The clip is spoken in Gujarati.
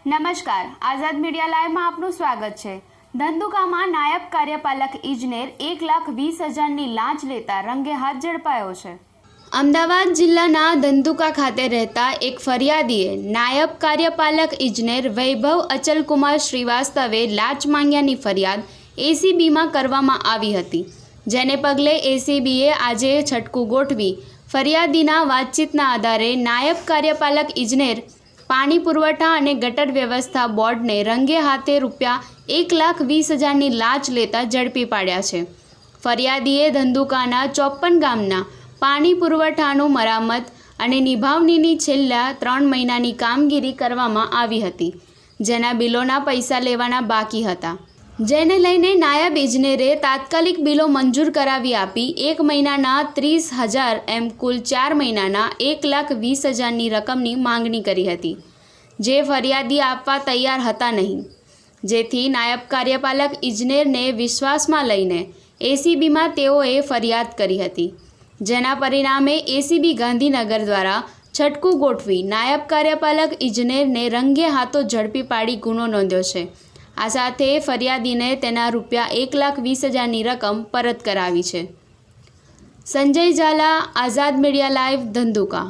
નમસ્કાર, આઝાદ મીડિયા લાઈવમાં આપનું સ્વાગત છે। ધંધુકામાં નાયબ કાર્યપાલક ઇજનેર 1,20,000ની લાંચ લેતા રંગે હાથ ઝડપાયો છે। અમદાવાદ જિલ્લાના ધંધુકા ખાતે રહેતા એક ફરિયાદીએ નાયબ કાર્યપાલક ઇજનેર વૈભવ અચલકુમાર શ્રીવાસ્તવે લાંચ માંગ્યાની ફરિયાદ એસીબીમાં કરવામાં આવી હતી, જેને પગલે એસીબીએ આજે છટકું ગોઠવી ફરિયાદીના વાતચીતના આધારે નાયબ કાર્યપાલક ઇજનેર પાણી પુરવઠા અને ગટર વ્યવસ્થા બોર્ડને રંગે હાથે ₹1,20,000ની લાંચ લેતા ઝડપી પાડ્યા છે। ફરિયાદીએ ધંધુકાના 54 ગામના પાણી પુરવઠાનું મરામત અને નિભાવણીની છેલ્લા 3 મહિનાની કામગીરી કરવામાં આવી હતી, જેના બિલોના પૈસા લેવાના બાકી હતા, જેને લઈને નાયબ ઇજનેરે તાત્કાલિક બિલો મંજૂર કરાવી આપી 1 મહિનાના 30,000 એમ કુલ 4 મહિનાના 1,20,000ની રકમની માંગણી કરી હતી, જે ફરિયાદી આપવા તૈયાર હતા નહીં, જેથી નાયબ કાર્યપાલક ઇજનેરને વિશ્વાસમાં લઈને એસીબીમાં તેઓએ ફરિયાદ કરી હતી, જેના પરિણામે એસીબી ગાંધીનગર દ્વારા છટકું ગોઠવી નાયબ કાર્યપાલક ઇજનેરને રંગે હાથો ઝડપી પાડી ગુનો નોંધ્યો છે। આ સાથે ફરિયાદીને તેના ₹1,20,000ની રકમ પરત કરાવી છે। સંજય ઝાલા, આઝાદ મીડિયા લાઈવ, ધંધુકા।